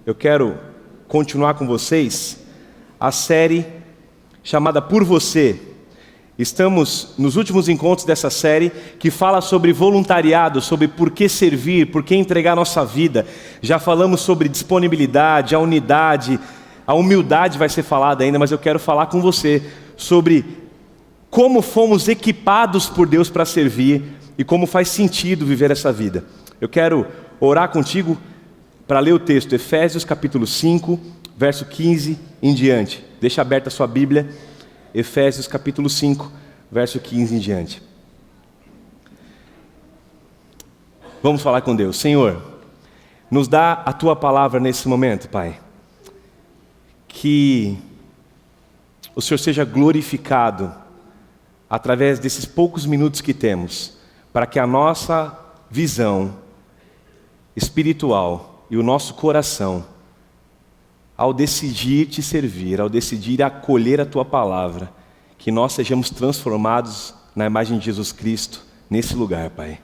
eu quero continuar com vocês a série chamada Por Você. Estamos nos últimos encontros dessa série que fala sobre voluntariado, sobre por que servir, por que entregar nossa vida. Já falamos sobre disponibilidade, a unidade, a humildade vai ser falada ainda, mas eu quero falar com você sobre como fomos equipados por Deus para servir e como faz sentido viver essa vida. Eu quero orar contigo para ler o texto, Efésios capítulo 5, verso 15 em diante. Deixa aberta a sua Bíblia. Efésios capítulo 5, verso 15 em diante. Vamos falar com Deus. Senhor, nos dá a Tua palavra nesse momento, Pai. Que o Senhor seja glorificado através desses poucos minutos que temos, para que a nossa visão espiritual e o nosso coração, ao decidir te servir, ao decidir acolher a Tua palavra, que nós sejamos transformados na imagem de Jesus Cristo nesse lugar, Pai.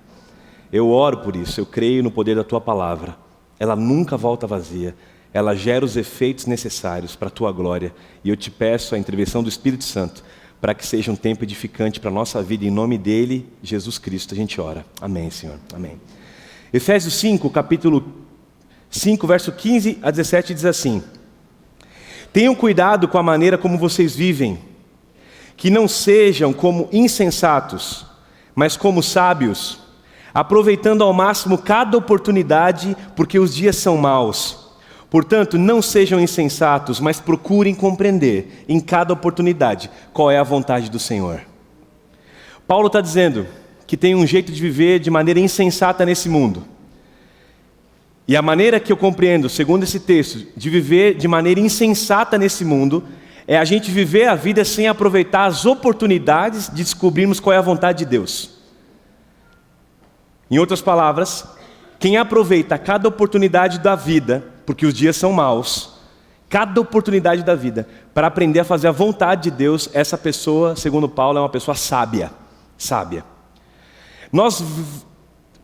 Eu oro por isso, eu creio no poder da Tua palavra. Ela nunca volta vazia, ela gera os efeitos necessários para a Tua glória. E eu te peço a intervenção do Espírito Santo, para que seja um tempo edificante para a nossa vida. Em nome dEle, Jesus Cristo, a gente ora. Amém, Senhor. Amém. Efésios 5, capítulo 5, verso 15 a 17 diz assim: tenham cuidado com a maneira como vocês vivem, que não sejam como insensatos, mas como sábios, aproveitando ao máximo cada oportunidade, porque os dias são maus. Portanto, não sejam insensatos, mas procurem compreender em cada oportunidade qual é a vontade do Senhor. Paulo está dizendo que tem um jeito de viver de maneira insensata nesse mundo. E a maneira que eu compreendo, segundo esse texto, de viver de maneira insensata nesse mundo, é a gente viver a vida sem aproveitar as oportunidades de descobrirmos qual é a vontade de Deus. Em outras palavras, quem aproveita cada oportunidade da vida, porque os dias são maus, cada oportunidade da vida, para aprender a fazer a vontade de Deus, essa pessoa, segundo Paulo, é uma pessoa sábia. Sábia. Nós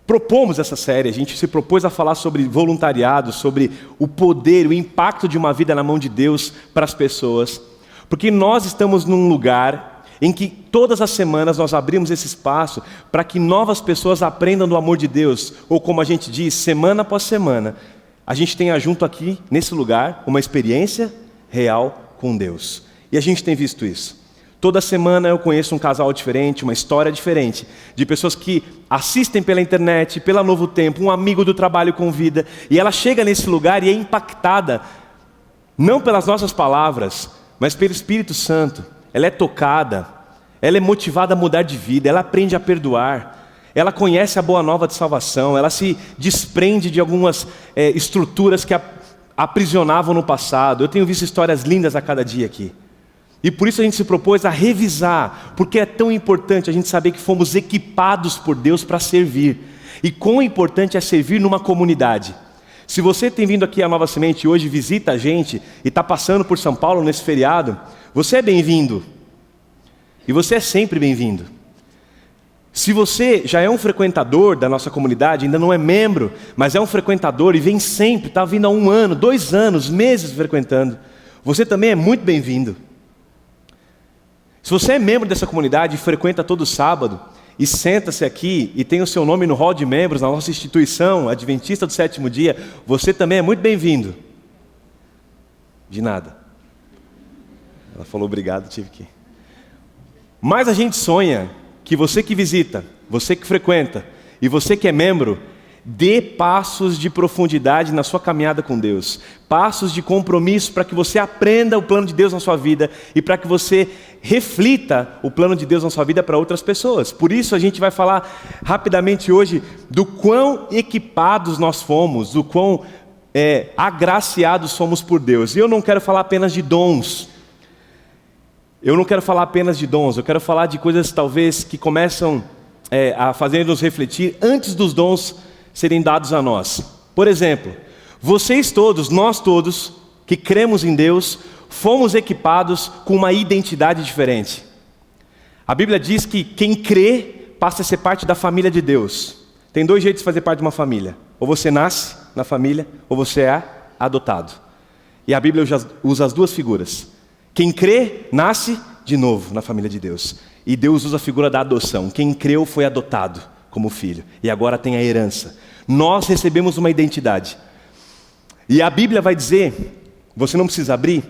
propomos essa série, a gente se propôs a falar sobre voluntariado, sobre o poder, o impacto de uma vida na mão de Deus para as pessoas, porque nós estamos num lugar em que todas as semanas nós abrimos esse espaço para que novas pessoas aprendam do amor de Deus, ou como a gente diz, semana após semana, a gente tenha junto aqui, nesse lugar, uma experiência real com Deus. E a gente tem visto isso. Toda semana eu conheço um casal diferente, uma história diferente, de pessoas que assistem pela internet, pela Novo Tempo, um amigo do trabalho convida, e ela chega nesse lugar e é impactada, não pelas nossas palavras, mas pelo Espírito Santo. Ela é tocada, ela é motivada a mudar de vida, ela aprende a perdoar, ela conhece a boa nova de salvação, ela se desprende de algumas estruturas que a aprisionavam no passado. Eu tenho visto histórias lindas a cada dia aqui. E por isso a gente se propôs a revisar, porque é tão importante a gente saber que fomos equipados por Deus para servir. E quão importante é servir numa comunidade. Se você tem vindo aqui à Nova Semente e hoje visita a gente e está passando por São Paulo nesse feriado, você é bem-vindo. E você é sempre bem-vindo. Se você já é um frequentador da nossa comunidade, ainda não é membro, mas é um frequentador e vem sempre, está vindo há 1 ano, 2 anos, meses frequentando, você também é muito bem-vindo. Se você é membro dessa comunidade e frequenta todo sábado, e senta-se aqui e tem o seu nome no hall de membros na nossa instituição, Adventista do Sétimo Dia, você também é muito bem-vindo. De nada. Ela falou obrigado, tive que ir. Mas a gente sonha que você que visita, você que frequenta e você que é membro, dê passos de profundidade na sua caminhada com Deus, passos de compromisso para que você aprenda o plano de Deus na sua vida e para que você reflita o plano de Deus na sua vida para outras pessoas. Por isso a gente vai falar rapidamente hoje do quão equipados nós fomos, do quão agraciados somos por Deus. E eu não quero falar apenas de dons. Eu quero falar de coisas talvez que começam a fazer-nos refletir antes dos dons serem dados a nós. Por exemplo, vocês todos, nós todos, que cremos em Deus, fomos equipados com uma identidade diferente. A Bíblia diz que quem crê passa a ser parte da família de Deus. Tem 2 jeitos de fazer parte de uma família. Ou você nasce na família, ou você é adotado. E a Bíblia usa as duas figuras. Quem crê, nasce de novo na família de Deus. E Deus usa a figura da adoção. Quem creu foi adotado como filho. E agora tem a herança. Nós recebemos uma identidade. E a Bíblia vai dizer, você não precisa abrir,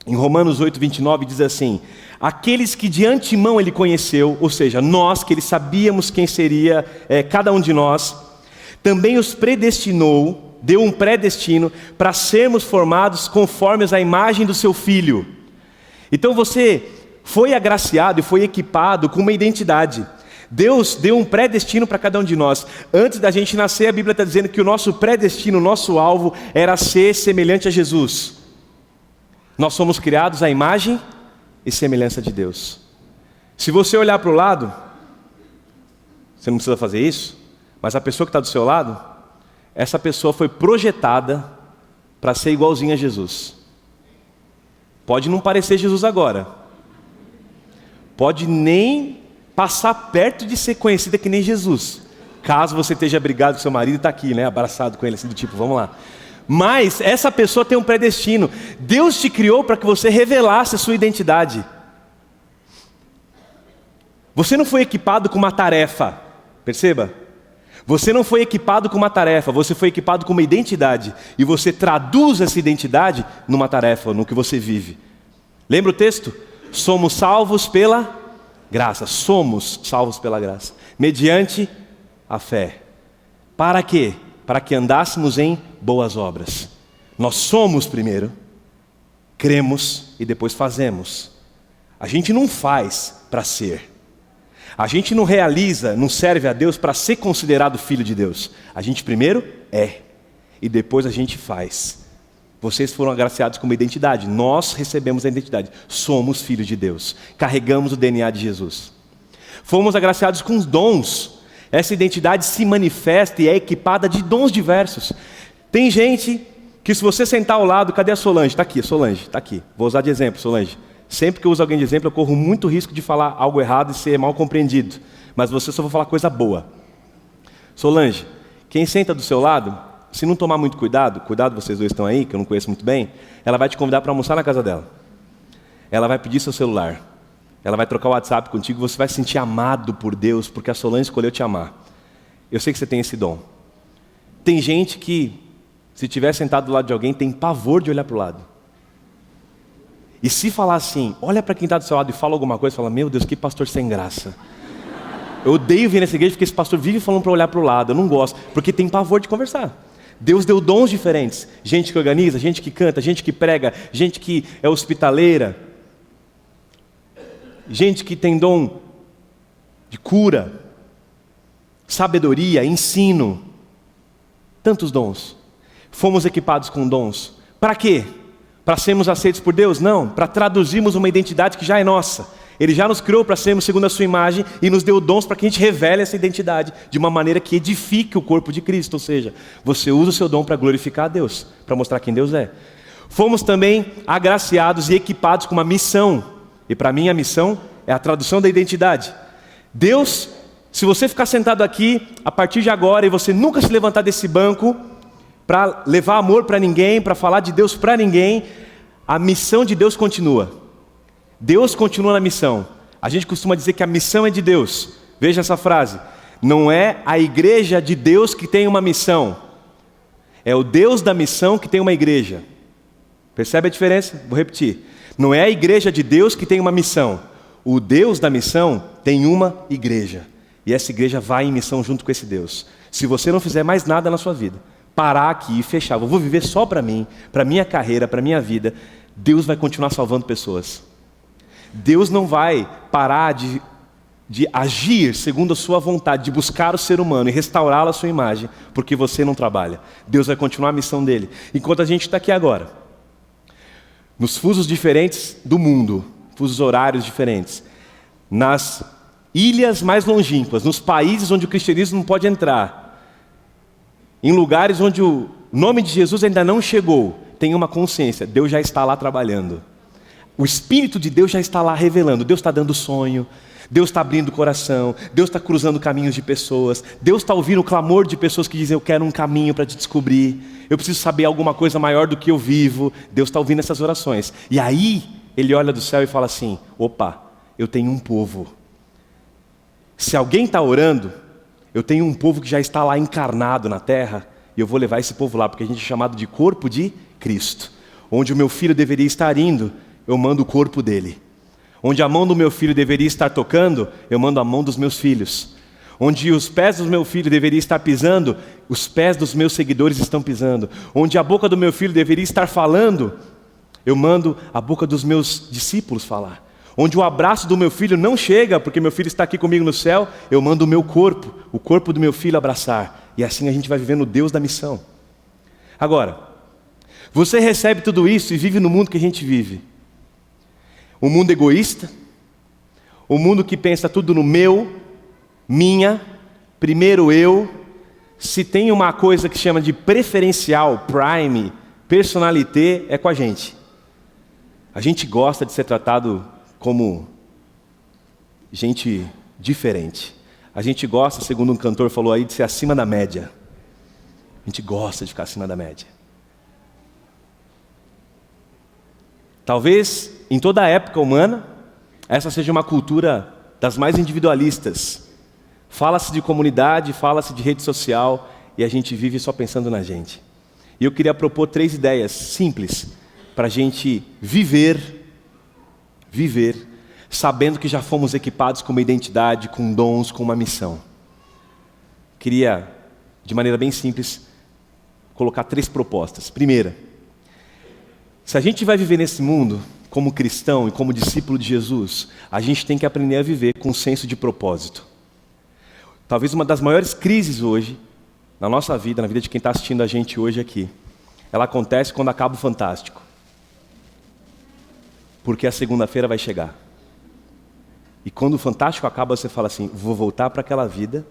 em Romanos 8, 29 diz assim: aqueles que de antemão ele conheceu, ou seja, nós que ele sabíamos quem seria cada um de nós, também os predestinou, deu um predestino para sermos formados conforme a imagem do seu Filho. Então você foi agraciado e foi equipado com uma identidade. Deus deu um predestino para cada um de nós. Antes da gente nascer, a Bíblia está dizendo que o nosso predestino, o nosso alvo, era ser semelhante a Jesus. Nós somos criados à imagem e semelhança de Deus. Se você olhar para o lado, você não precisa fazer isso, mas a pessoa que está do seu lado, essa pessoa foi projetada para ser igualzinha a Jesus. Pode não parecer Jesus agora. Pode nem passar perto de ser conhecida que nem Jesus. Caso você esteja brigado com seu marido e está aqui, né, abraçado com ele, assim do tipo, vamos lá. Mas essa pessoa tem um predestino. Deus te criou para que você revelasse a sua identidade. Você não foi equipado com uma tarefa, perceba? Você não foi equipado com uma tarefa, você foi equipado com uma identidade. E você traduz essa identidade numa tarefa, no que você vive. Lembra o texto? Somos salvos pela graça. Somos salvos pela graça. Mediante a fé. Para quê? Para que andássemos em boas obras. Nós somos primeiro, cremos e depois fazemos. A gente não faz para ser. A gente não realiza, não serve a Deus para ser considerado filho de Deus. A gente primeiro é e depois a gente faz. Vocês foram agraciados com uma identidade. Nós recebemos a identidade. Somos filhos de Deus. Carregamos o DNA de Jesus. Fomos agraciados com os dons. Essa identidade se manifesta e é equipada de dons diversos. Tem gente que, se você sentar ao lado, cadê a Solange? Está aqui, Solange, está aqui. Vou usar de exemplo, Solange. Sempre que eu uso alguém de exemplo, eu corro muito risco de falar algo errado e ser mal compreendido. Mas você só vai falar coisa boa. Solange, quem senta do seu lado, se não tomar muito cuidado, vocês dois estão aí, que eu não conheço muito bem, ela vai te convidar para almoçar na casa dela. Ela vai pedir seu celular. Ela vai trocar o WhatsApp contigo, você vai se sentir amado por Deus, porque a Solange escolheu te amar. Eu sei que você tem esse dom. Tem gente que, se estiver sentado do lado de alguém, tem pavor de olhar para o lado. E se falar assim, olha para quem está do seu lado e fala alguma coisa, fala, meu Deus, que pastor sem graça. Eu odeio vir nessa igreja porque esse pastor vive falando para olhar para o lado, eu não gosto, porque tem pavor de conversar. Deus deu dons diferentes, gente que organiza, gente que canta, gente que prega, gente que é hospitaleira, gente que tem dom de cura, sabedoria, ensino, tantos dons. Fomos equipados com dons. Para quê? Para sermos aceitos por Deus? Não, para traduzirmos uma identidade que já é nossa. Ele já nos criou para sermos segundo a sua imagem e nos deu dons para que a gente revele essa identidade de uma maneira que edifique o corpo de Cristo. Ou seja, você usa o seu dom para glorificar a Deus, para mostrar quem Deus é. Fomos também agraciados e equipados com uma missão. E para mim a missão é a tradução da identidade. Deus, se você ficar sentado aqui a partir de agora e você nunca se levantar desse banco para levar amor para ninguém, para falar de Deus para ninguém, a missão de Deus continua. Deus continua na missão. A gente costuma dizer que a missão é de Deus. Veja essa frase. Não é a igreja de Deus que tem uma missão. É o Deus da missão que tem uma igreja. Percebe a diferença? Vou repetir. Não é a igreja de Deus que tem uma missão. O Deus da missão tem uma igreja. E essa igreja vai em missão junto com esse Deus. Se você não fizer mais nada na sua vida, parar aqui e fechar, eu vou viver só para mim, para minha carreira, para minha vida, Deus vai continuar salvando pessoas. Deus não vai parar de agir segundo a sua vontade, de buscar o ser humano e restaurá-lo à sua imagem, porque você não trabalha. Deus vai continuar a missão dele. Enquanto a gente está aqui agora, nos fusos diferentes do mundo, fusos horários diferentes, nas ilhas mais longínquas, nos países onde o cristianismo não pode entrar, em lugares onde o nome de Jesus ainda não chegou, tenha uma consciência, Deus já está lá trabalhando. O Espírito de Deus já está lá revelando. Deus está dando sonho, Deus está abrindo o coração, Deus está cruzando caminhos de pessoas, Deus está ouvindo o clamor de pessoas que dizem, eu quero um caminho para te descobrir, eu preciso saber alguma coisa maior do que eu vivo. Deus está ouvindo essas orações. E aí, Ele olha do céu e fala assim, opa, eu tenho um povo. Se alguém está orando, eu tenho um povo que já está lá encarnado na terra, e eu vou levar esse povo lá, porque a gente é chamado de corpo de Cristo. Onde o meu filho deveria estar indo, eu mando o corpo dele. Onde a mão do meu filho deveria estar tocando, eu mando a mão dos meus filhos. Onde os pés do meu filho deveriam estar pisando, os pés dos meus seguidores estão pisando. Onde a boca do meu filho deveria estar falando, eu mando a boca dos meus discípulos falar. Onde o abraço do meu filho não chega, porque meu filho está aqui comigo no céu, eu mando o corpo do meu filho abraçar. E assim a gente vai vivendo o Deus da missão. Agora, você recebe tudo isso e vive no mundo que a gente vive. Um mundo egoísta, um mundo que pensa tudo no meu, minha, primeiro eu. Se tem uma coisa que chama de preferencial, prime, personalité, é com a gente. A gente gosta de ser tratado como gente diferente. A gente gosta, segundo um cantor falou aí, de ser acima da média. A gente gosta de ficar acima da média. Talvez, em toda a época humana, essa seja uma cultura das mais individualistas. Fala-se de comunidade, fala-se de rede social, e a gente vive só pensando na gente. E eu queria propor 3 ideias simples, para a gente viver, sabendo que já fomos equipados com uma identidade, com dons, com uma missão. Queria, de maneira bem simples, colocar 3 propostas. Primeira, se a gente vai viver nesse mundo como cristão e como discípulo de Jesus, a gente tem que aprender a viver com um senso de propósito. Talvez uma das maiores crises hoje, na nossa vida, na vida de quem está assistindo a gente hoje aqui, ela acontece quando acaba o Fantástico. Porque a segunda-feira vai chegar. E quando o Fantástico acaba, você fala assim, vou voltar para aquela vida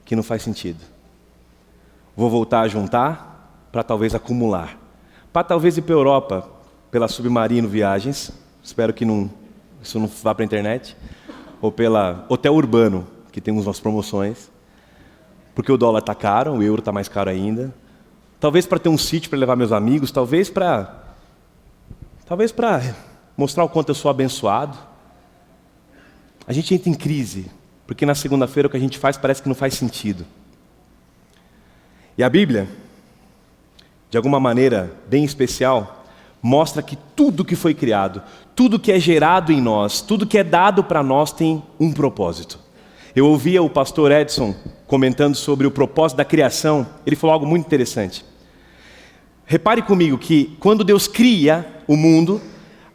que não faz sentido. Vou voltar a juntar para talvez acumular. Para talvez ir para a Europa, pela Submarino Viagens, espero que isso não vá para a internet, ou pela Hotel Urbano, que tem umas promoções, porque o dólar está caro, o euro está mais caro ainda. Talvez para ter um sítio para levar meus amigos, talvez para mostrar o quanto eu sou abençoado. A gente entra em crise, porque na segunda-feira o que a gente faz parece que não faz sentido. E a Bíblia, de alguma maneira bem especial, mostra que tudo que foi criado, tudo que é gerado em nós, tudo que é dado para nós tem um propósito. Eu ouvia o pastor Edson comentando sobre o propósito da criação, ele falou algo muito interessante. Repare comigo que quando Deus cria o mundo,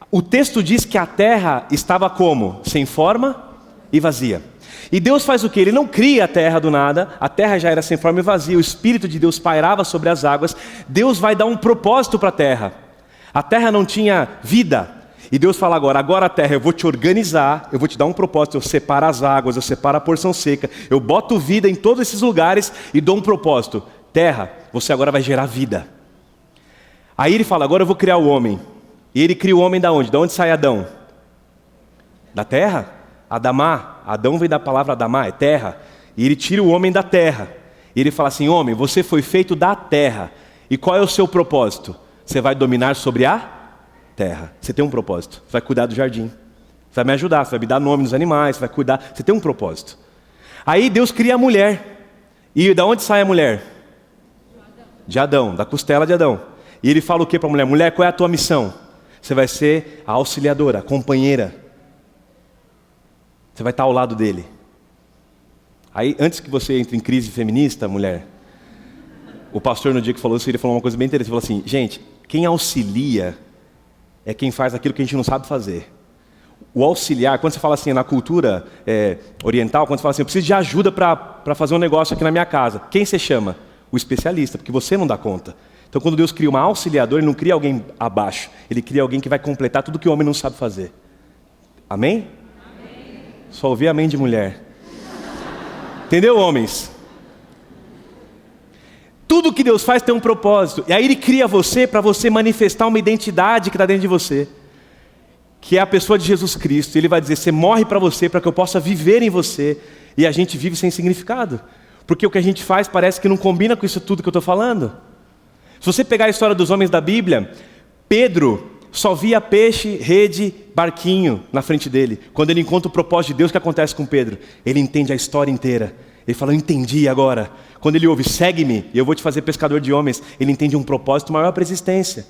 o texto diz que a terra estava como? Sem forma e vazia. E Deus faz o quê? Ele não cria a terra do nada, a terra já era sem forma e vazia, o Espírito de Deus pairava sobre as águas, Deus vai dar um propósito para a terra. A terra não tinha vida, e Deus fala agora a terra, eu vou te organizar, eu vou te dar um propósito, eu separo as águas, eu separo a porção seca, eu boto vida em todos esses lugares e dou um propósito. Terra, você agora vai gerar vida. Aí ele fala, agora eu vou criar o homem. E ele cria o homem da onde? Da onde sai Adão? Da terra? Adamá, Adão vem da palavra Adamá, é terra. E ele tira o homem da terra. E ele fala assim, homem, você foi feito da terra. E qual é o seu propósito? Você vai dominar sobre a terra. Você tem um propósito. Você vai cuidar do jardim. Você vai me ajudar, você vai me dar nome nos animais, você vai cuidar. Você tem um propósito. Aí Deus cria a mulher. E da onde sai a mulher? De Adão, da costela de Adão. E ele fala o que para a mulher? Mulher, qual é a tua missão? Você vai ser a auxiliadora, a companheira. Você vai estar ao lado dele. Aí, antes que você entre em crise feminista, mulher, o pastor no dia que falou isso, ele falou uma coisa bem interessante. Ele falou assim, gente, quem auxilia é quem faz aquilo que a gente não sabe fazer. O auxiliar, quando você fala assim, na cultura oriental, quando você fala assim, eu preciso de ajuda para fazer um negócio aqui na minha casa. Quem você chama? O especialista, porque você não dá conta. Então, quando Deus cria uma auxiliadora, Ele não cria alguém abaixo. Ele cria alguém que vai completar tudo que o homem não sabe fazer. Amém? Amém. Só ouvi amém de mulher. Entendeu, homens? Tudo que Deus faz tem um propósito. E aí Ele cria você para você manifestar uma identidade que está dentro de você. Que é a pessoa de Jesus Cristo. Ele vai dizer, você morre para você, para que eu possa viver em você. E a gente vive sem significado. Porque o que a gente faz parece que não combina com isso tudo que eu estou falando. Se você pegar a história dos homens da Bíblia, Pedro só via peixe, rede, barquinho na frente dele. Quando ele encontra o propósito de Deus, o que acontece com Pedro? Ele entende a história inteira. Ele fala, eu entendi agora. Quando ele ouve, segue-me, e eu vou te fazer pescador de homens, ele entende um propósito maior para a existência.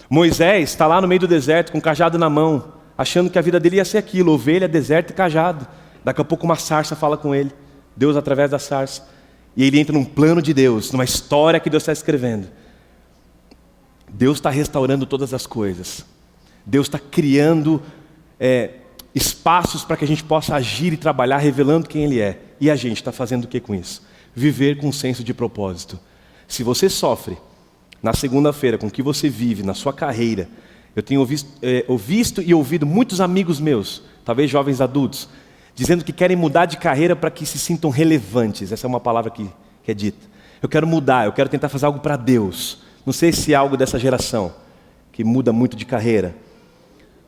Moisés está lá no meio do deserto, com um cajado na mão, achando que a vida dele ia ser aquilo, ovelha, deserto e cajado. Daqui a pouco uma sarça fala com ele, Deus através da sarça. E ele entra num plano de Deus, numa história que Deus está escrevendo. Deus está restaurando todas as coisas. Deus está criando espaços para que a gente possa agir e trabalhar, revelando quem Ele é. E a gente está fazendo o que com isso? Viver com um senso de propósito. Se você sofre na segunda-feira com o que você vive, na sua carreira, eu tenho visto e ouvido muitos amigos meus, talvez jovens adultos, dizendo que querem mudar de carreira para que se sintam relevantes. Essa é uma palavra que é dita. Eu quero mudar, eu quero tentar fazer algo para Deus. Não sei se é algo dessa geração, que muda muito de carreira.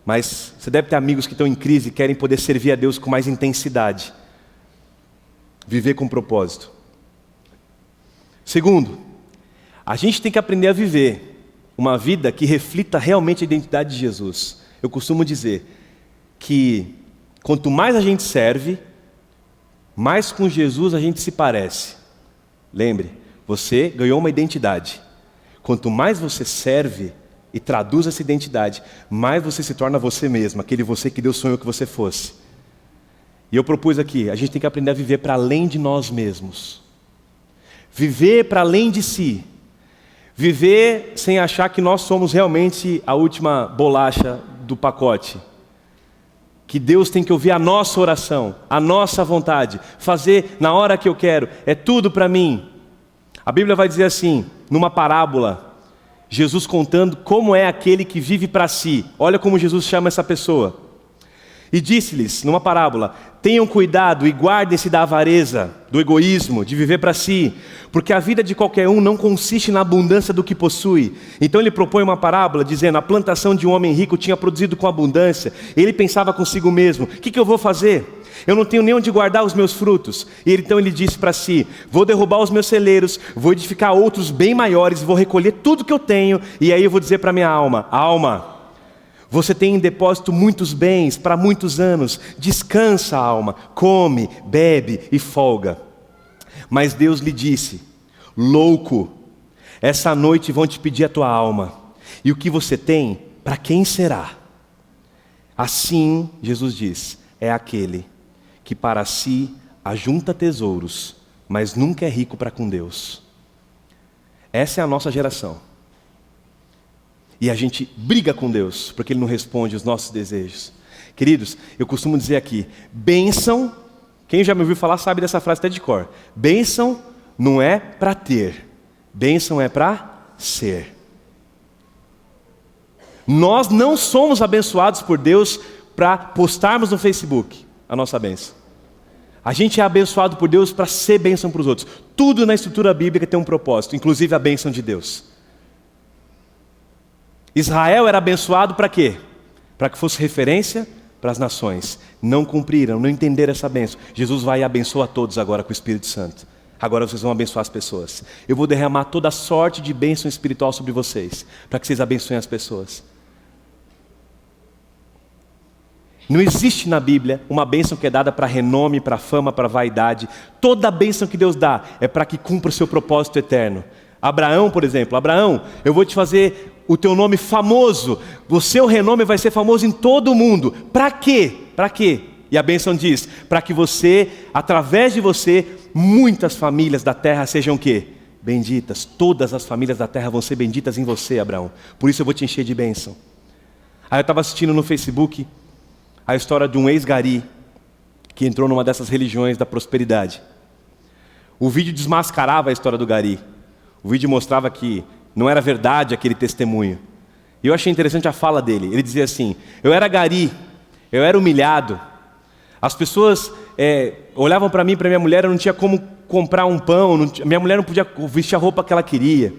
Mas você deve ter amigos que estão em crise e querem poder servir a Deus com mais intensidade. Viver com propósito. Segundo, a gente tem que aprender a viver uma vida que reflita realmente a identidade de Jesus. Eu costumo dizer que quanto mais a gente serve, mais com Jesus a gente se parece. Lembre, você ganhou uma identidade. Quanto mais você serve e traduz essa identidade, mais você se torna você mesmo, aquele você que Deus sonhou que você fosse. E eu propus aqui, a gente tem que aprender a viver para além de nós mesmos. Viver para além de si. Viver sem achar que nós somos realmente a última bolacha do pacote. Que Deus tem que ouvir a nossa oração, a nossa vontade, fazer na hora que eu quero, é tudo para mim. A Bíblia vai dizer assim, numa parábola, Jesus contando como é aquele que vive para si. Olha como Jesus chama essa pessoa. E disse-lhes, numa parábola, tenham cuidado e guardem-se da avareza, do egoísmo, de viver para si, porque a vida de qualquer um não consiste na abundância do que possui. Então ele propõe uma parábola dizendo, a plantação de um homem rico tinha produzido com abundância. Ele pensava consigo mesmo, o que eu vou fazer? Eu não tenho nem onde guardar os meus frutos. E então ele disse para si, vou derrubar os meus celeiros, vou edificar outros bem maiores, vou recolher tudo que eu tenho, e aí eu vou dizer para minha alma, alma, você tem em depósito muitos bens para muitos anos, descansa alma, come, bebe e folga. Mas Deus lhe disse, louco, essa noite vão te pedir a tua alma, e o que você tem, para quem será? Assim, Jesus diz, é aquele que para si ajunta tesouros, mas nunca é rico para com Deus. Essa é a nossa geração. E a gente briga com Deus, porque Ele não responde os nossos desejos. Queridos, eu costumo dizer aqui, bênção, quem já me ouviu falar sabe dessa frase até de cor. Bênção não é para ter, bênção é para ser. Nós não somos abençoados por Deus para postarmos no Facebook a nossa bênção. A gente é abençoado por Deus para ser bênção para os outros. Tudo na estrutura bíblica tem um propósito, inclusive a bênção de Deus. Israel era abençoado para quê? Para que fosse referência para as nações. Não cumpriram, não entenderam essa bênção. Jesus vai e abençoa a todos agora com o Espírito Santo. Agora vocês vão abençoar as pessoas. Eu vou derramar toda a sorte de bênção espiritual sobre vocês, para que vocês abençoem as pessoas. Não existe na Bíblia uma bênção que é dada para renome, para fama, para vaidade. Toda a bênção que Deus dá é para que cumpra o seu propósito eterno. Abraão, por exemplo, Abraão, eu vou te fazer o teu nome famoso, o seu renome vai ser famoso em todo o mundo. Para quê? Para quê? E a bênção diz, para que você, através de você, muitas famílias da terra sejam o quê? Benditas. Todas as famílias da terra vão ser benditas em você, Abraão. Por isso eu vou te encher de bênção. Aí eu estava assistindo no Facebook a história de um ex-gari que entrou numa dessas religiões da prosperidade. O vídeo desmascarava a história do gari. O vídeo mostrava que não era verdade aquele testemunho. E eu achei interessante a fala dele. Ele dizia assim, eu era gari, eu era humilhado. As pessoas olhavam para mim, para minha mulher, eu não tinha como comprar um pão, minha mulher não podia vestir a roupa que ela queria.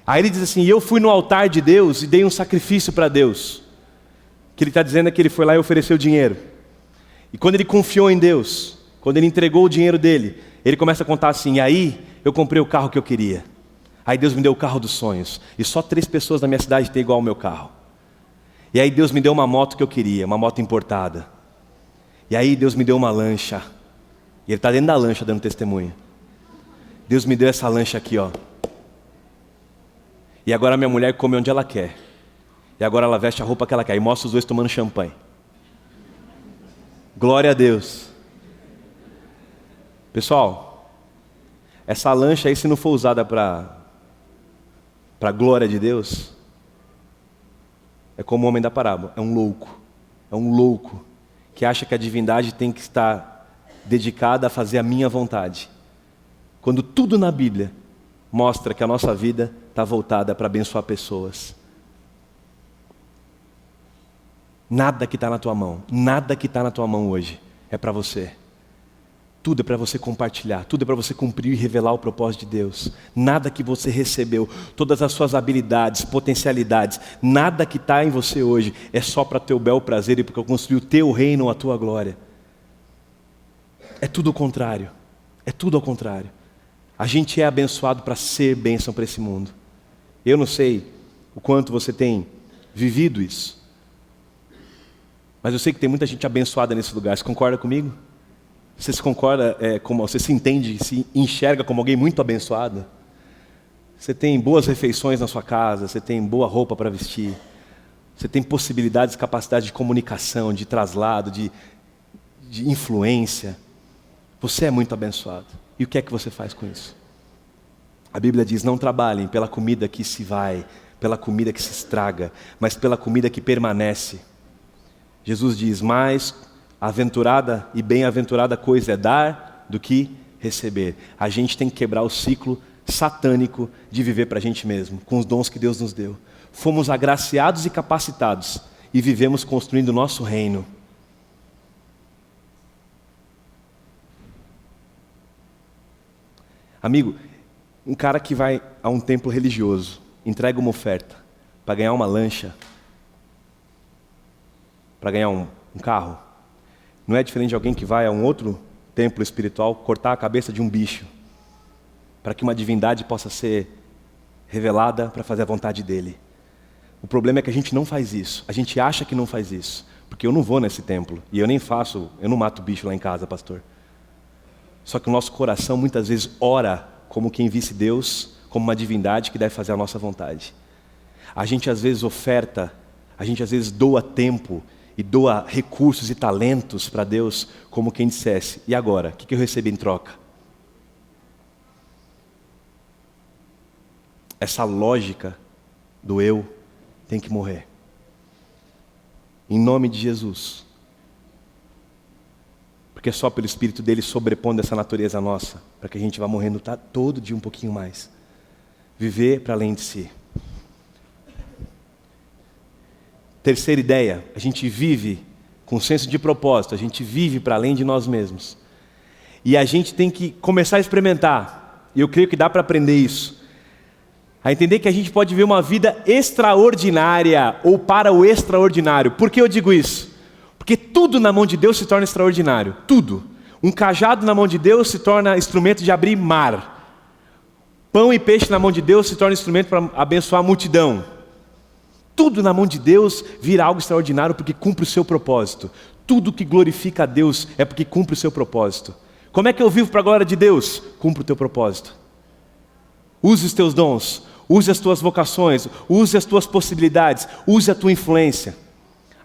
Aí ele diz assim, eu fui no altar de Deus e dei um sacrifício para Deus. O que ele está dizendo é que ele foi lá e ofereceu dinheiro. E quando ele confiou em Deus, quando ele entregou o dinheiro dele, ele começa a contar assim, e aí eu comprei o carro que eu queria. Aí Deus me deu o carro dos sonhos. E só 3 pessoas na minha cidade têm igual ao meu carro. E aí Deus me deu uma moto que eu queria, uma moto importada. E aí Deus me deu uma lancha. E Ele está dentro da lancha dando testemunho. Deus me deu essa lancha aqui, ó. E agora minha mulher come onde ela quer. E agora ela veste a roupa que ela quer. E mostra os dois tomando champanhe. Glória a Deus. Pessoal, essa lancha aí, se não for usada para a glória de Deus, é como o homem da parábola. É um louco. É um louco que acha que a divindade tem que estar dedicada a fazer a minha vontade. Quando tudo na Bíblia mostra que a nossa vida está voltada para abençoar pessoas. Nada que está na tua mão, nada que está na tua mão hoje é para você. Tudo é para você compartilhar, tudo é para você cumprir e revelar o propósito de Deus. Nada que você recebeu, todas as suas habilidades, potencialidades, nada que está em você hoje é só para teu bel prazer e porque eu construí o teu reino, a tua glória. É tudo o contrário, é tudo ao contrário. A gente é abençoado para ser bênção para esse mundo. Eu não sei o quanto você tem vivido isso, mas eu sei que tem muita gente abençoada nesse lugar. Você concorda comigo? Você se concorda, você se entende, se enxerga como alguém muito abençoado? Você tem boas refeições na sua casa, você tem boa roupa para vestir, você tem possibilidades, capacidade de comunicação, de traslado, de influência. Você é muito abençoado. E o que é que você faz com isso? A Bíblia diz, não trabalhem pela comida que se vai, pela comida que se estraga, mas pela comida que permanece. Jesus diz, mais aventurada e bem-aventurada coisa é dar do que receber. A gente tem que quebrar o ciclo satânico de viver para a gente mesmo, com os dons que Deus nos deu. Fomos agraciados e capacitados e vivemos construindo o nosso reino. Amigo, um cara que vai a um templo religioso, entrega uma oferta para ganhar uma lancha, para ganhar um carro, não é diferente de alguém que vai a um outro templo espiritual cortar a cabeça de um bicho, para que uma divindade possa ser revelada para fazer a vontade dele. O problema é que a gente não faz isso, a gente acha que não faz isso, porque eu não vou nesse templo, e eu não mato bicho lá em casa, pastor. Só que o nosso coração muitas vezes ora como quem visse Deus como uma divindade que deve fazer a nossa vontade. A gente às vezes oferta, a gente às vezes doa tempo e doa recursos e talentos para Deus como quem dissesse, e agora? O que eu recebi em troca? Essa lógica do eu tem que morrer. Em nome de Jesus. Porque só pelo Espírito dele sobrepondo essa natureza nossa, para que a gente vá morrendo todo dia um pouquinho mais. Viver para além de si. Terceira ideia, a gente vive com senso de propósito, a gente vive para além de nós mesmos. E a gente tem que começar a experimentar, e eu creio que dá para aprender isso, a entender que a gente pode viver uma vida extraordinária, ou para o extraordinário. Por que eu digo isso? Porque tudo na mão de Deus se torna extraordinário, tudo. Um cajado na mão de Deus se torna instrumento de abrir mar. Pão e peixe na mão de Deus se torna instrumento para abençoar a multidão. Tudo na mão de Deus vira algo extraordinário porque cumpre o seu propósito. Tudo que glorifica a Deus é porque cumpre o seu propósito. Como é que eu vivo para a glória de Deus? Cumpre o teu propósito. Use os teus dons, use as tuas vocações, use as tuas possibilidades, use a tua influência.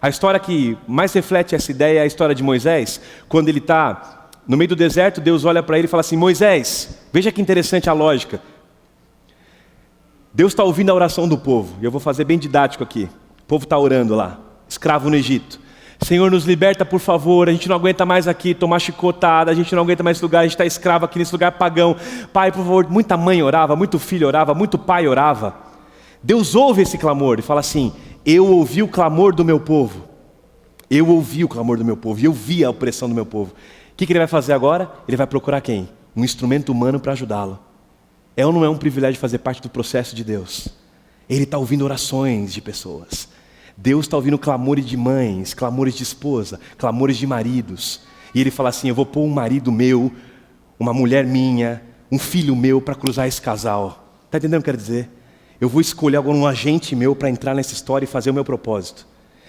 A história que mais reflete essa ideia é a história de Moisés. Quando ele está no meio do deserto, Deus olha para ele e fala assim, Moisés, veja que interessante a lógica. Deus está ouvindo a oração do povo, e eu vou fazer bem didático aqui. O povo está orando lá, escravo no Egito. Senhor, nos liberta por favor, a gente não aguenta mais aqui tomar chicotada, a gente não aguenta mais esse lugar, a gente está escravo aqui nesse lugar pagão. Pai, por favor, muita mãe orava, muito filho orava, muito pai orava. Deus ouve esse clamor e fala assim, eu ouvi o clamor do meu povo. Eu ouvi o clamor do meu povo, e eu vi a opressão do meu povo. O que ele vai fazer agora? Ele vai procurar quem? Um instrumento humano para ajudá-lo. É ou não é um privilégio fazer parte do processo de Deus? Ele está ouvindo orações de pessoas. Deus está ouvindo clamores de mães, clamores de esposa, clamores de maridos. E ele fala assim, eu vou pôr um marido meu, uma mulher minha, um filho meu para cruzar esse casal. Está entendendo o que eu quero dizer? Eu vou escolher agora um agente meu para entrar nessa história e fazer o meu propósito.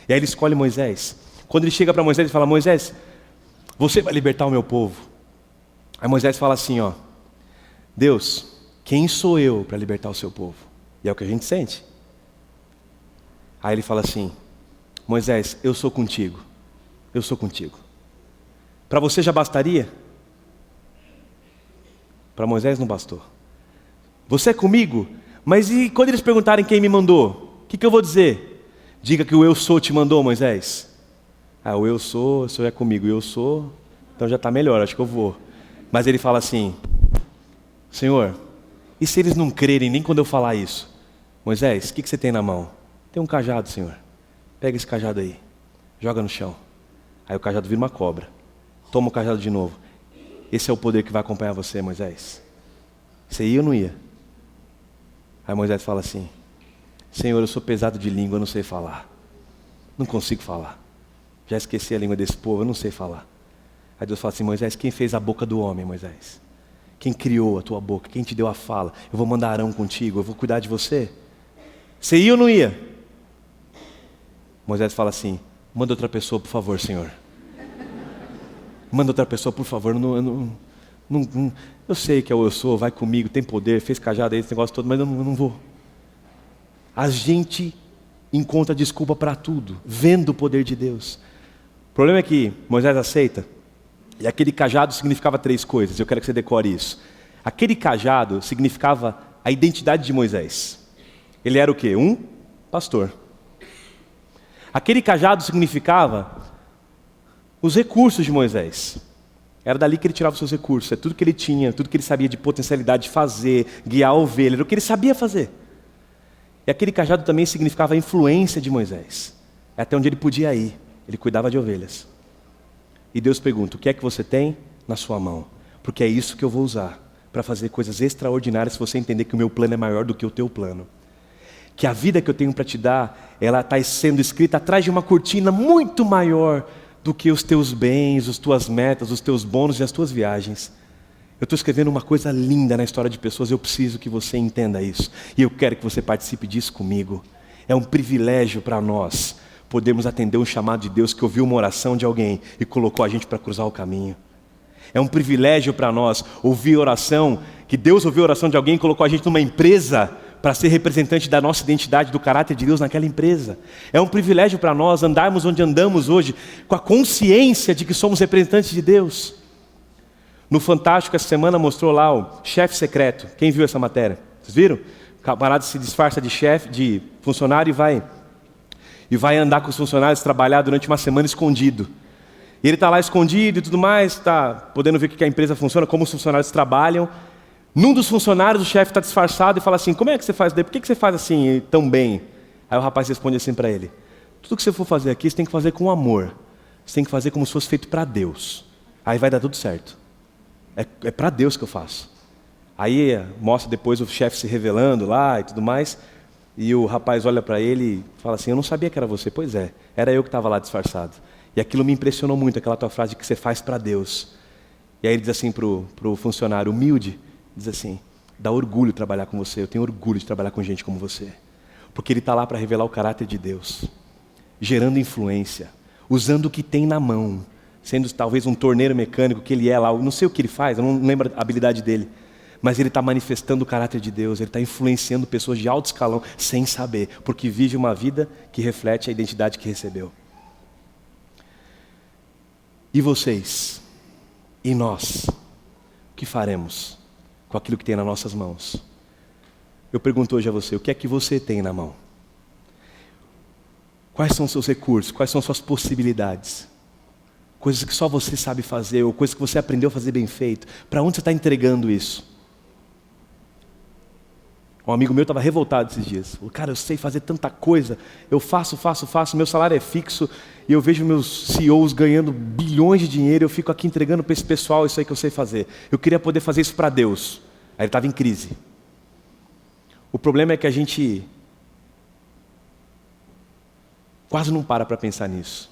E aí ele escolhe Moisés. Quando ele chega para Moisés, ele fala: Moisés, você vai libertar o meu povo. Aí Moisés fala assim, ó: Deus, quem sou eu para libertar o seu povo? E é o que a gente sente. Aí ele fala assim: Moisés, eu sou contigo. Eu sou contigo. Para você já bastaria? Para Moisés não bastou. Você é comigo? Mas e quando eles perguntarem quem me mandou? O que eu vou dizer? Diga que o eu sou te mandou, Moisés. Ah, o senhor é comigo, eu sou, então já está melhor, acho que eu vou. Mas ele fala assim: Senhor, e se eles não crerem nem quando eu falar isso? Moisés, o que você tem na mão? Tem um cajado, Senhor. Pega esse cajado aí, joga no chão. Aí o cajado vira uma cobra. Toma o cajado de novo. Esse é o poder que vai acompanhar você, Moisés. Você ia ou não ia? Aí Moisés fala assim: Senhor, eu sou pesado de língua, eu não sei falar. Não consigo falar. Já esqueci a língua desse povo, eu não sei falar. Aí Deus fala assim: Moisés, quem fez a boca do homem, Moisés? Quem criou a tua boca? Quem te deu a fala? Eu vou mandar Arão contigo, eu vou cuidar de você. Você ia ou não ia? Moisés fala assim: manda outra pessoa, por favor, Senhor. Manda outra pessoa, por favor. Eu sei que é o eu sou, vai comigo, tem poder, fez cajado aí, esse negócio todo, mas eu não vou. A gente encontra desculpa para tudo, vendo o poder de Deus. O problema é que Moisés aceita, e aquele cajado significava 3 coisas, eu quero que você decore isso. Aquele cajado significava a identidade de Moisés. Ele era o quê? Um pastor. Aquele cajado significava os recursos de Moisés. Era dali que ele tirava os seus recursos, é tudo que ele tinha, tudo que ele sabia de potencialidade de fazer, guiar a ovelha, era o que ele sabia fazer. E aquele cajado também significava a influência de Moisés. É até onde ele podia ir, ele cuidava de ovelhas. E Deus pergunta: o que é que você tem na sua mão? Porque é isso que eu vou usar para fazer coisas extraordinárias, se você entender que o meu plano é maior do que o teu plano. Que a vida que eu tenho para te dar, ela está sendo escrita atrás de uma cortina muito maior do que os teus bens, as tuas metas, os teus bônus e as tuas viagens. Eu estou escrevendo uma coisa linda na história de pessoas, eu preciso que você entenda isso. E eu quero que você participe disso comigo. É um privilégio para nós podermos atender um chamado de Deus que ouviu uma oração de alguém e colocou a gente para cruzar o caminho. É um privilégio para nós ouvir oração, que Deus ouviu a oração de alguém e colocou a gente numa empresa para ser representante da nossa identidade, do caráter de Deus naquela empresa. É um privilégio para nós andarmos onde andamos hoje, com a consciência de que somos representantes de Deus. No Fantástico, essa semana mostrou lá o chefe secreto. Quem viu essa matéria? Vocês viram? O camarada se disfarça de chefe, de funcionário e vai andar com os funcionários, trabalhar durante uma semana escondido. E ele está lá escondido e tudo mais, está podendo ver que a empresa funciona, como os funcionários trabalham. Num dos funcionários, o chefe está disfarçado e fala assim: como é que você faz daí? Por que você faz assim tão bem? Aí o rapaz responde assim para ele: tudo que você for fazer aqui, você tem que fazer com amor. Você tem que fazer como se fosse feito para Deus. Aí vai dar tudo certo. É para Deus que eu faço. Aí mostra depois o chefe se revelando lá e tudo mais. E o rapaz olha para ele e fala assim: eu não sabia que era você. Pois é, era eu que estava lá disfarçado. E aquilo me impressionou muito, aquela tua frase de que você faz para Deus. E aí ele diz assim pro funcionário humilde, diz assim: dá orgulho trabalhar com você, eu tenho orgulho de trabalhar com gente como você. Porque ele está lá para revelar o caráter de Deus, gerando influência, usando o que tem na mão, sendo talvez um torneiro mecânico que ele é lá, eu não sei o que ele faz, eu não lembro a habilidade dele, mas ele está manifestando o caráter de Deus, ele está influenciando pessoas de alto escalão sem saber, porque vive uma vida que reflete a identidade que recebeu. E vocês? E nós? O que faremos com aquilo que tem nas nossas mãos? Eu pergunto hoje a você: o que é que você tem na mão? Quais são os seus recursos? Quais são as suas possibilidades? Coisas que só você sabe fazer, ou coisas que você aprendeu a fazer bem feito. Para onde você está entregando isso? Um amigo meu estava revoltado esses dias. Falou: cara, eu sei fazer tanta coisa, eu faço, meu salário é fixo, e eu vejo meus CEOs ganhando bilhões de dinheiro, eu fico aqui entregando para esse pessoal isso aí que eu sei fazer. Eu queria poder fazer isso para Deus. Aí ele estava em crise. O problema é que a gente quase não para pensar nisso.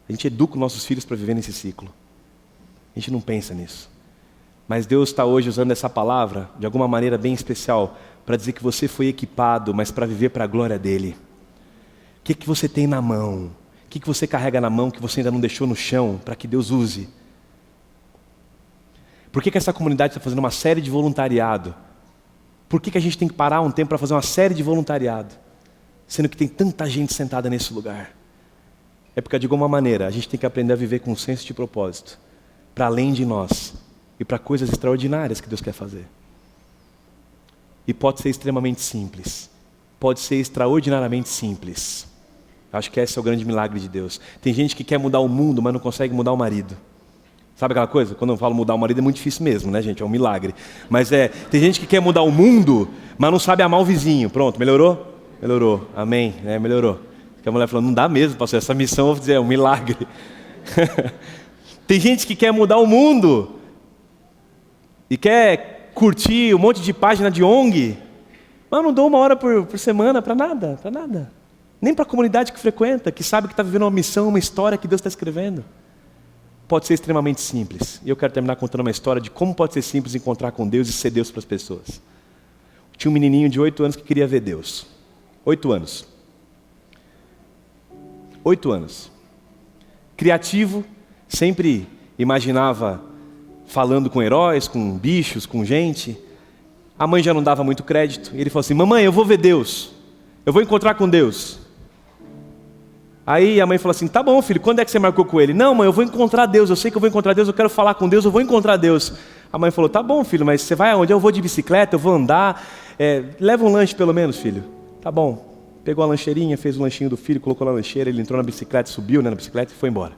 A gente educa os nossos filhos para viver nesse ciclo. A gente não pensa nisso. Mas Deus está hoje usando essa palavra, de alguma maneira bem especial, para dizer que você foi equipado, mas para viver para a glória dEle. O que você tem na mão? O que você carrega na mão que você ainda não deixou no chão, para que Deus use? Por que essa comunidade está fazendo uma série de voluntariado? Por que a gente tem que parar um tempo para fazer uma série de voluntariado? Sendo que tem tanta gente sentada nesse lugar. É porque, de alguma maneira, a gente tem que aprender a viver com um senso de propósito, para além de nós, e para coisas extraordinárias que Deus quer fazer. E pode ser extremamente simples, pode ser extraordinariamente simples. Acho que esse é o grande milagre de Deus. Tem gente que quer mudar o mundo, mas não consegue mudar o marido. Sabe aquela coisa? Quando eu falo mudar o marido é muito difícil mesmo, né, gente? É um milagre. Mas tem gente que quer mudar o mundo, mas não sabe amar o vizinho. Pronto, melhorou? Melhorou, amém, melhorou. Porque a mulher falou, não dá mesmo, pastor, essa missão, eu vou dizer, é um milagre. Tem gente que quer mudar o mundo e quer curtir um monte de página de ONG, mas não dou uma hora por semana para nada, para nada. Nem para a comunidade que frequenta, que sabe que está vivendo uma missão, uma história que Deus está escrevendo. Pode ser extremamente simples. E eu quero terminar contando uma história de como pode ser simples encontrar com Deus e ser Deus para as pessoas. Tinha um menininho de 8 anos que queria ver Deus. 8 anos. 8 anos. Criativo, sempre imaginava falando com heróis, com bichos, com gente. A mãe já não dava muito crédito. E ele falou assim, mamãe, eu vou ver Deus. Eu vou encontrar com Deus. Aí a mãe falou assim, tá bom filho, quando é que você marcou com ele? Não mãe, eu vou encontrar Deus, eu sei que eu vou encontrar Deus, eu quero falar com Deus, eu vou encontrar Deus. A mãe falou, tá bom filho, mas você vai aonde? Eu vou de bicicleta, eu vou andar, leva um lanche pelo menos filho. Tá bom. Pegou a lancheirinha, fez o lanchinho do filho, colocou na lancheira, ele entrou na bicicleta, subiu na bicicleta e foi embora.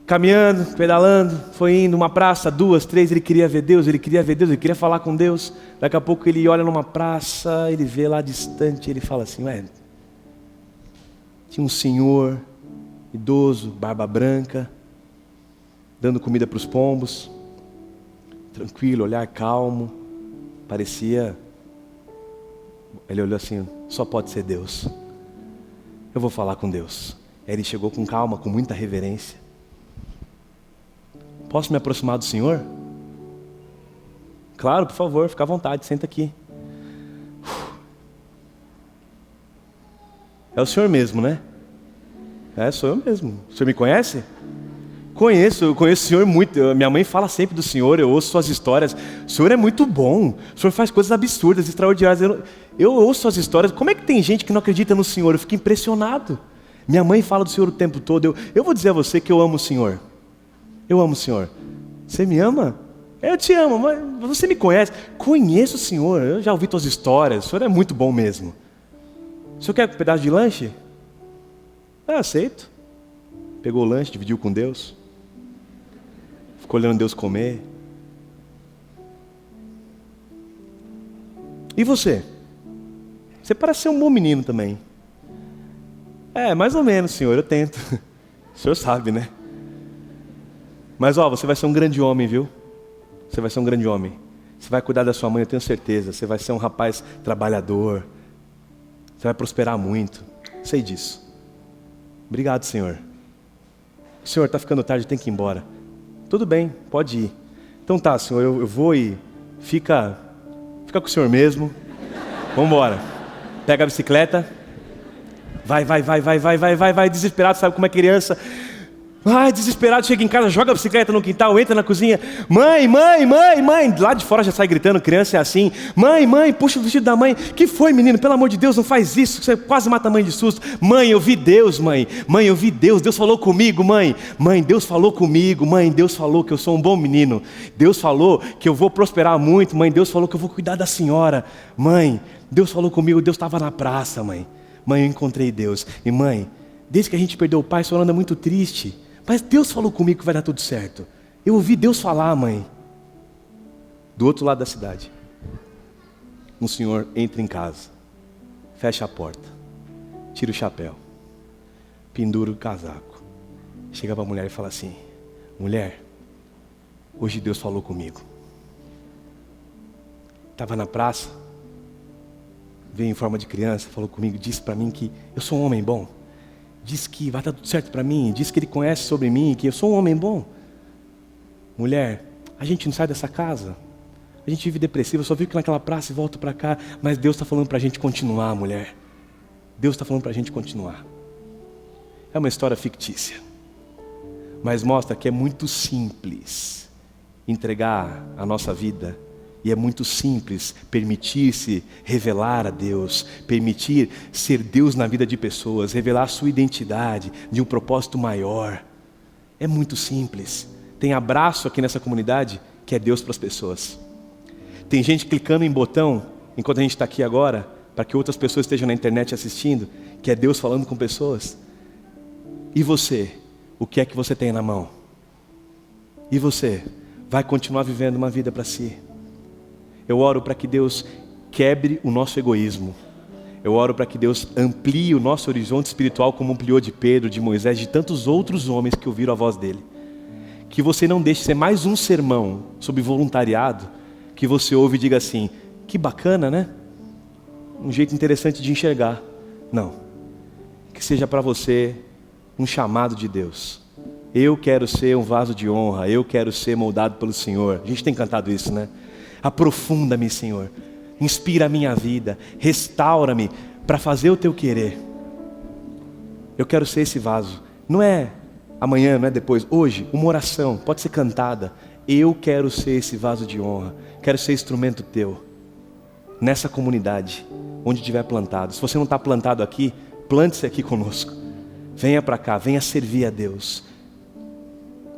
Caminhando, pedalando, foi indo, uma praça, 2, 3, ele queria ver Deus, ele queria falar com Deus. Daqui a pouco ele olha numa praça, ele vê lá distante, ele fala assim, tinha um senhor, idoso, barba branca, dando comida para os pombos, tranquilo, olhar calmo, parecia... Ele olhou assim, só pode ser Deus. Eu vou falar com Deus. Aí ele chegou com calma, com muita reverência. Posso me aproximar do Senhor? Claro, por favor, fica à vontade, senta aqui. É o Senhor mesmo, né? Sou eu mesmo. O Senhor me conhece? Conheço, eu conheço o Senhor muito. Minha mãe fala sempre do Senhor, eu ouço suas histórias. O Senhor é muito bom. O Senhor faz coisas absurdas, extraordinárias. Eu ouço suas histórias. Como é que tem gente que não acredita no Senhor? Eu fico impressionado. Minha mãe fala do Senhor o tempo todo. Eu vou dizer a você que eu amo o Senhor. Eu amo o Senhor. Você me ama? Eu te amo, mas você me conhece. Conheço o Senhor, eu já ouvi suas histórias. O Senhor é muito bom mesmo. O Senhor quer um pedaço de lanche? Aceito. Pegou o lanche, dividiu com Deus. Ficou olhando Deus comer. E você? Você parece ser um bom menino também. Mais ou menos, Senhor, eu tento. O Senhor sabe, né? Mas você vai ser um grande homem, viu? Você vai ser um grande homem. Você vai cuidar da sua mãe, eu tenho certeza. Você vai ser um rapaz trabalhador. Você vai prosperar muito. Sei disso. Obrigado, Senhor. Senhor, está ficando tarde, tem que ir embora. Tudo bem, pode ir. Então tá, Senhor, eu vou e fica com o Senhor mesmo. Vamos embora. Pega a bicicleta. Vai, desesperado, sabe como é criança? Ai, desesperado, chega em casa, joga a bicicleta no quintal, entra na cozinha. Mãe. Lá de fora já sai gritando, criança é assim. Mãe, puxa o vestido da mãe. Que foi, menino? Pelo amor de Deus, não faz isso. Você quase mata a mãe de susto. Mãe, eu vi Deus, mãe. Mãe, eu vi Deus. Deus falou comigo, mãe. Mãe, Deus falou comigo. Mãe, Deus falou que eu sou um bom menino. Deus falou que eu vou prosperar muito. Mãe, Deus falou que eu vou cuidar da senhora. Mãe, Deus falou comigo. Deus estava na praça, mãe. Mãe, eu encontrei Deus. E mãe, desde que a gente perdeu o pai, a senhora anda muito triste. Mas Deus falou comigo que vai dar tudo certo. Eu ouvi Deus falar, mãe. Do outro lado da cidade, um senhor entra em casa, fecha a porta, tira o chapéu, pendura o casaco, chega para a mulher e fala assim: mulher, hoje Deus falou comigo. Estava na praça, veio em forma de criança, falou comigo, disse para mim que eu sou um homem bom. Diz que vai dar tudo certo para mim. Diz que Ele conhece sobre mim, que eu sou um homem bom. Mulher, A gente não sai dessa casa. A gente vive depressivo, eu só vivo naquela praça e volto para cá. Mas Deus está falando para a gente continuar, mulher. Deus está falando para a gente continuar. É uma história fictícia, mas mostra que é muito simples entregar a nossa vida. E é muito simples permitir-se revelar a Deus, permitir ser Deus na vida de pessoas, revelar a sua identidade de um propósito maior. É muito simples. Tem abraço aqui nessa comunidade que é Deus para as pessoas. Tem gente clicando em botão, enquanto a gente está aqui agora, para que outras pessoas estejam na internet assistindo, que é Deus falando com pessoas. E você? O que é que você tem na mão? E você? Vai continuar vivendo uma vida para si? Eu oro para que Deus quebre o nosso egoísmo. Eu oro para que Deus amplie o nosso horizonte espiritual como ampliou de Pedro, de Moisés, de tantos outros homens que ouviram a voz dele. Que você não deixe ser mais um sermão sobre voluntariado, que você ouve e diga assim, que bacana, né? Um jeito interessante de enxergar. Não. Que seja para você um chamado de Deus. Eu quero ser um vaso de honra, eu quero ser moldado pelo Senhor. A gente tem cantado isso, né? Aprofunda-me, Senhor, inspira a minha vida, restaura-me para fazer o teu querer. Eu quero ser esse vaso. Não é amanhã, não é depois, hoje, uma oração, pode ser cantada. Eu quero ser esse vaso de honra, quero ser instrumento teu, nessa comunidade, onde estiver plantado. Se você não está plantado aqui, plante-se aqui conosco. Venha para cá, venha servir a Deus.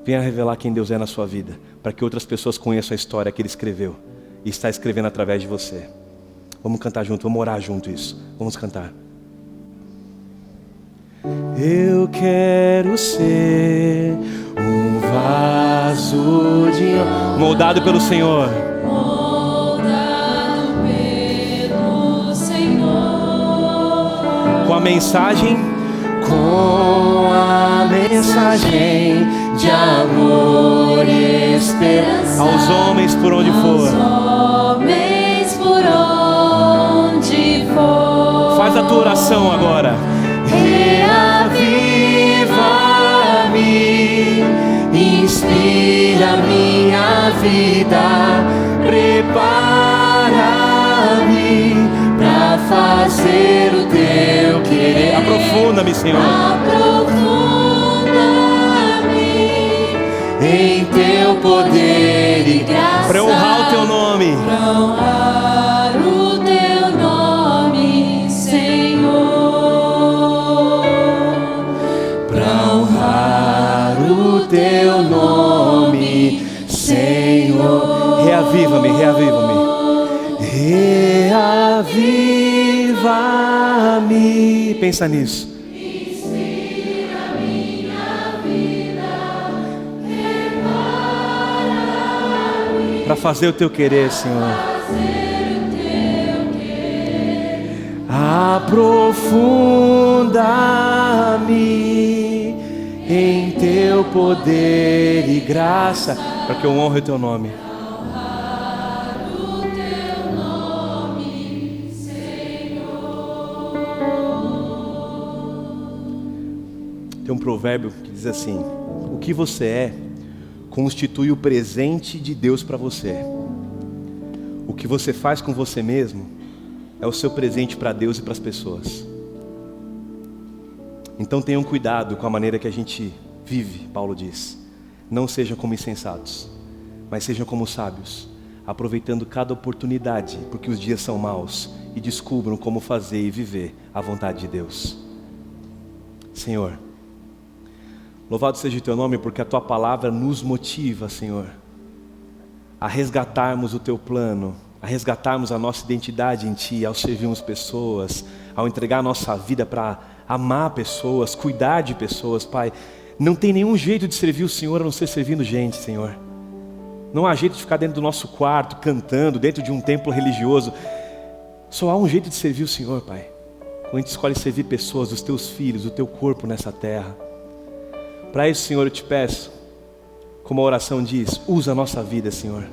Venha revelar quem Deus é na sua vida, para que outras pessoas conheçam a história que Ele escreveu e está escrevendo através de você. Vamos cantar junto, vamos orar junto isso. Vamos cantar. Eu quero ser um vaso de honra, moldado pelo Senhor. Moldado pelo Senhor. Com a mensagem De amor e esperança aos homens por onde for. Aos homens por onde for. Faz a tua oração agora. Reaviva-me, inspira minha vida, prepara-me para fazer o teu querer. Aprofunda-me, Senhor. Em teu poder e graça, para honrar o teu nome, para honrar o teu nome, Senhor, para honrar o teu nome, Senhor. Reaviva-me, reaviva-me, reaviva-me. Pensa nisso. Para fazer o teu querer, Senhor. Aprofunda-me em teu poder e graça, para que eu honre o teu nome. Tem um provérbio que diz assim: o que você é constitui o presente de Deus para você. O que você faz com você mesmo é o seu presente para Deus e para as pessoas. Então tenham cuidado com a maneira que a gente vive, Paulo diz. Não sejam como insensatos, mas sejam como sábios, aproveitando cada oportunidade, porque os dias são maus, e descubram como fazer e viver a vontade de Deus. Senhor, louvado seja o teu nome, porque a tua palavra nos motiva, Senhor, a resgatarmos o teu plano, a resgatarmos a nossa identidade em ti, ao servirmos pessoas, ao entregar a nossa vida para amar pessoas, cuidar de pessoas, Pai. Não tem nenhum jeito de servir o Senhor a não ser servindo gente, Senhor. Não há jeito de ficar dentro do nosso quarto, cantando, dentro de um templo religioso. Só há um jeito de servir o Senhor, Pai. Quando a gente escolhe servir pessoas, os teus filhos, o teu corpo nessa terra. Para isso, Senhor, eu te peço, como a oração diz, usa a nossa vida, Senhor.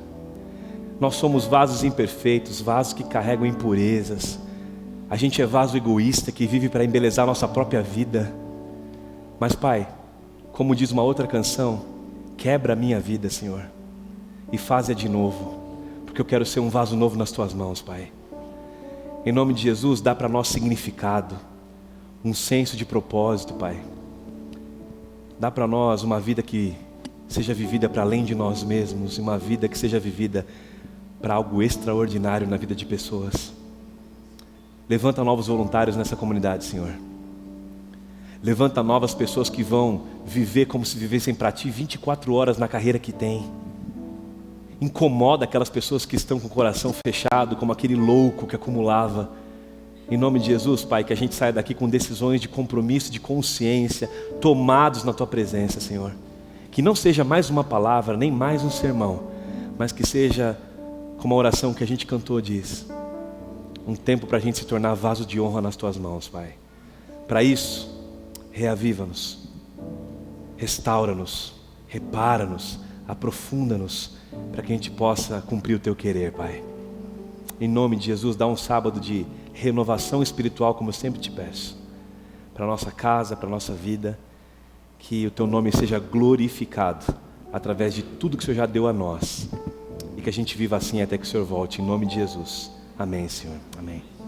Nós somos vasos imperfeitos, vasos que carregam impurezas. A gente é vaso egoísta que vive para embelezar a nossa própria vida. Mas, Pai, como diz uma outra canção, quebra a minha vida, Senhor. e faze-a de novo, porque eu quero ser um vaso novo nas tuas mãos, Pai. Em nome de Jesus, dá para nós significado, um senso de propósito, Pai. Dá para nós uma vida que seja vivida para além de nós mesmos, uma vida que seja vivida para algo extraordinário na vida de pessoas. Levanta novos voluntários nessa comunidade, Senhor. Levanta novas pessoas que vão viver como se vivessem para Ti 24 horas na carreira que tem. Incomoda aquelas pessoas que estão com o coração fechado, como aquele louco que acumulava. Em nome de Jesus, Pai, que a gente saia daqui com decisões de compromisso, de consciência, tomados na Tua presença, Senhor. Que não seja mais uma palavra, nem mais um sermão, mas que seja, como a oração que a gente cantou diz, um tempo para a gente se tornar vaso de honra nas Tuas mãos, Pai. Para isso, reaviva-nos, restaura-nos, repara-nos, aprofunda-nos, para que a gente possa cumprir o Teu querer, Pai. Em nome de Jesus, dá um sábado de renovação espiritual, como eu sempre te peço, para a nossa casa, para a nossa vida, que o Teu nome seja glorificado, através de tudo que o Senhor já deu a nós, e que a gente viva assim até que o Senhor volte, em nome de Jesus. Amém, Senhor. Amém.